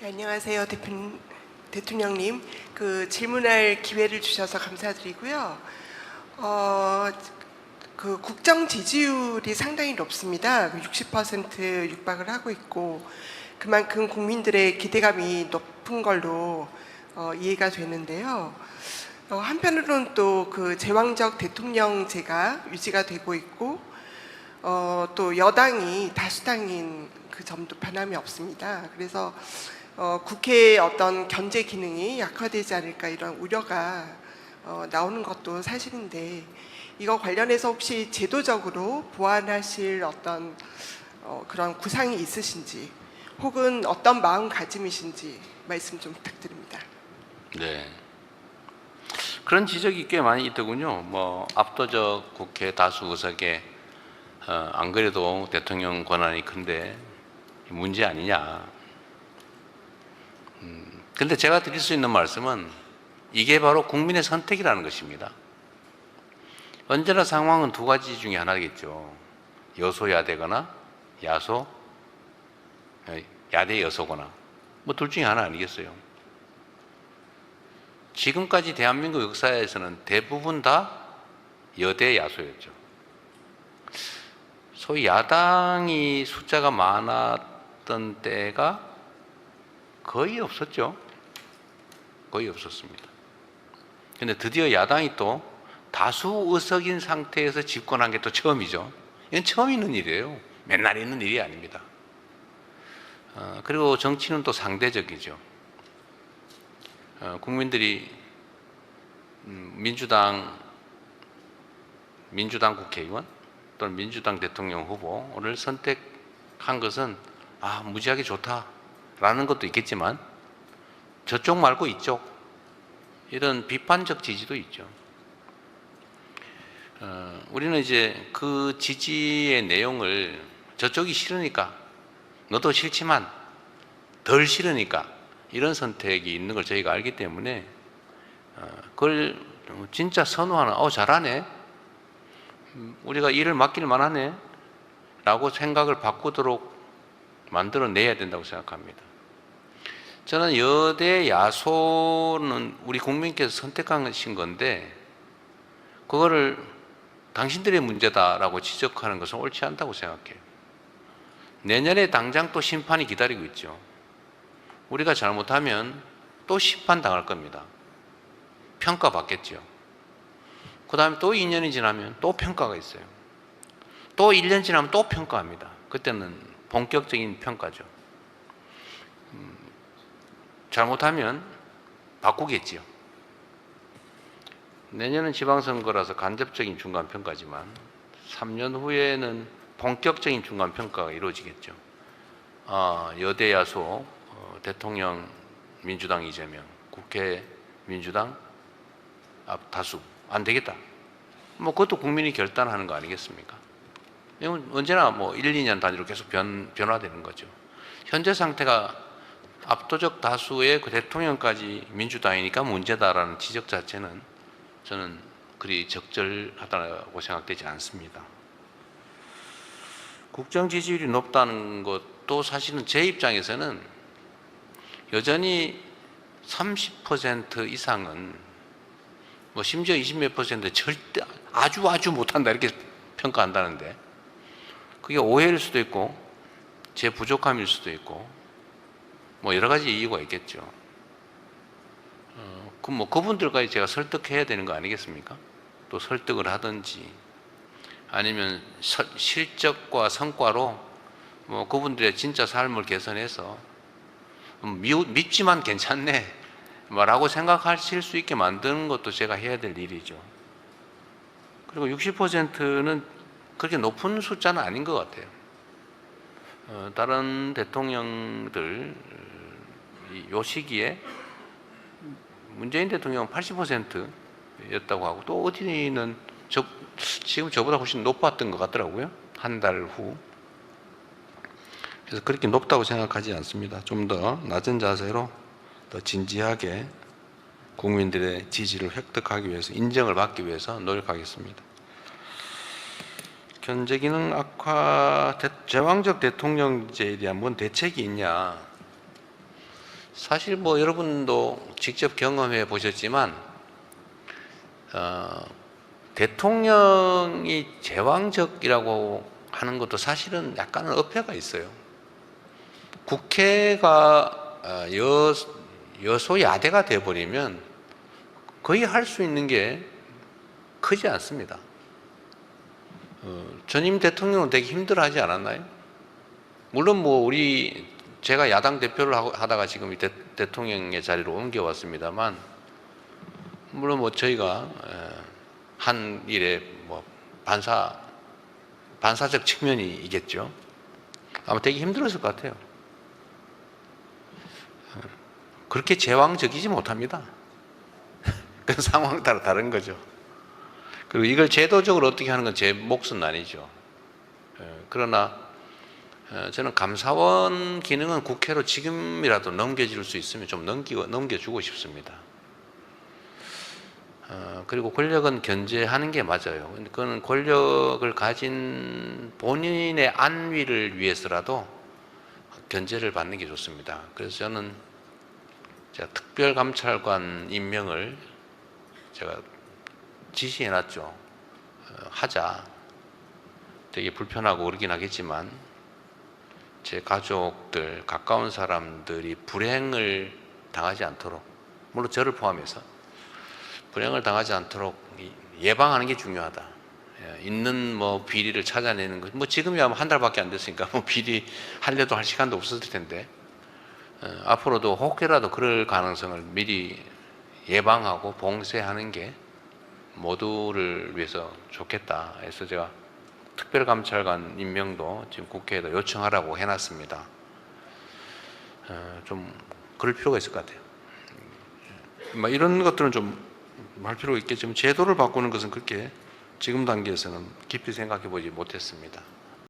네, 안녕하세요, 대통령님. 질문할 기회를 주셔서 감사드리고요. 국정 지지율이 상당히 높습니다. 60% 육박을 하고 있고, 그만큼 국민들의 기대감이 높은 걸로 이해가 되는데요. 한편으로는 또 제왕적 대통령제가 유지가 되고 있고, 또 여당이 다수당인 그 점도 변함이 없습니다. 그래서 국회의 어떤 견제 기능이 약화되지 않을까 이런 우려가 나오는 것도 사실인데, 이거 관련해서 혹시 제도적으로 보완하실 어떤 그런 구상이 있으신지, 혹은 어떤 마음가짐이신지 말씀 좀 부탁드립니다. 네. 그런 지적이 꽤 많이 있더군요. 압도적 국회 다수 의석에 안 그래도 대통령 권한이 큰데 문제 아니냐. 근데 제가 드릴 수 있는 말씀은 이게 바로 국민의 선택이라는 것입니다. 언제나 상황은 두 가지 중에 하나겠죠. 여소야대거나 야대 여소거나 둘 중에 하나 아니겠어요. 지금까지 대한민국 역사에서는 대부분 다 여대 야소였죠. 소위 야당이 숫자가 많았던 때가 거의 없었죠. 거의 없었습니다. 그런데 드디어 야당이 또 다수 의석인 상태에서 집권한 게 또 처음이죠. 이건 처음 있는 일이에요. 맨날 있는 일이 아닙니다. 그리고 정치는 또 상대적이죠. 국민들이 민주당 국회의원 또는 민주당 대통령 후보를 선택한 것은 무지하게 좋다라는 것도 있겠지만, 저쪽 말고 이쪽, 이런 비판적 지지도 있죠. 우리는 이제 그 지지의 내용을 저쪽이 싫으니까, 너도 싫지만 덜 싫으니까 이런 선택이 있는 걸 저희가 알기 때문에, 그걸 진짜 선호하는, 잘하네, 우리가 일을 맡길 만하네 라고 생각을 바꾸도록 만들어내야 된다고 생각합니다. 저는 여대 야소는 우리 국민께서 선택하신 건데, 그거를 당신들의 문제다라고 지적하는 것은 옳지 않다고 생각해요. 내년에 당장 또 심판이 기다리고 있죠. 우리가 잘못하면 또 심판당할 겁니다. 평가받겠죠. 그 다음에 또 2년이 지나면 또 평가가 있어요. 또 1년 지나면 또 평가합니다. 그때는 본격적인 평가죠. 잘못하면 바꾸겠지요. 내년은 지방선거라서 간접적인 중간평가지만 3년 후에는 본격적인 중간평가가 이루어지겠죠. 여대 야소, 대통령 민주당 이재명, 국회 민주당 다수 안 되겠다. 그것도 국민이 결단하는 거 아니겠습니까? 이건 언제나 1, 2년 단위로 계속 변화되는 거죠. 현재 상태가 압도적 다수의 그 대통령까지 민주당이니까 문제다라는 지적 자체는 저는 그리 적절하다고 생각되지 않습니다. 국정 지지율이 높다는 것도 사실은 제 입장에서는 여전히 30% 이상은, 심지어 20몇 % 절대 아주 못한다 이렇게 평가한다는데, 그게 오해일 수도 있고 제 부족함일 수도 있고 여러 가지 이유가 있겠죠. 그분들까지 제가 설득해야 되는 거 아니겠습니까? 또 설득을 하든지, 아니면 실적과 성과로 그분들의 진짜 삶을 개선해서 믿지만 괜찮네 라고 생각하실 수 있게 만드는 것도 제가 해야 될 일이죠. 그리고 60%는 그렇게 높은 숫자는 아닌 것 같아요. 다른 대통령들 이 시기에 문재인 대통령은 80%였다고 하고, 또 어디는 지금 저보다 훨씬 높았던 것 같더라고요. 한 달 후. 그래서 그렇게 높다고 생각하지 않습니다. 좀 더 낮은 자세로 더 진지하게 국민들의 지지를 획득하기 위해서, 인정을 받기 위해서 노력하겠습니다. 견제 기능 악화, 제왕적 대통령제에 대한 뭔 대책이 있냐. 사실 뭐 여러분도 직접 경험해 보셨지만 대통령이 제왕적이라고 하는 것도 사실은 약간은 어폐가 있어요. 국회가 여소야대가 돼버리면 거의 할 수 있는 게 크지 않습니다. 전임 대통령은 되게 힘들어하지 않았나요? 물론 뭐 제가 야당 대표를 하다가 지금 대통령의 자리로 옮겨왔습니다만, 물론 뭐 저희가 한 일에 뭐 반사적 측면이 있겠죠. 아마 되게 힘들었을 것 같아요. 그렇게 제왕적이지 못합니다. 그 상황 따라 다른 거죠. 그리고 이걸 제도적으로 어떻게 하는 건 제 몫은 아니죠. 그러나 저는 감사원 기능은 국회로 지금이라도 넘겨줄 수 있으면 좀 넘겨주고 싶습니다. 그리고 권력은 견제하는 게 맞아요. 근데 그건 권력을 가진 본인의 안위를 위해서라도 견제를 받는 게 좋습니다. 그래서 저는 제가 특별감찰관 임명을 제가 지시해놨죠. 하자. 되게 불편하고 그러긴 하겠지만 제 가족들, 가까운 사람들이 불행을 당하지 않도록, 물론 저를 포함해서 불행을 당하지 않도록 예방하는 게 중요하다. 있는 뭐 비리를 찾아내는 것, 뭐 지금이야 한 달밖에 안 됐으니까 뭐 비리 하려도 할 시간도 없었을 텐데 앞으로도 혹여라도 그럴 가능성을 미리 예방하고 봉쇄하는 게 모두를 위해서 좋겠다 해서 제가 특별감찰관 임명도 지금 국회에다 요청하라고 해놨습니다. 좀 그럴 필요가 있을 것 같아요. 이런 것들은 좀 할 필요가 있겠지만 제도를 바꾸는 것은 그렇게 지금 단계에서는 깊이 생각해 보지 못했습니다.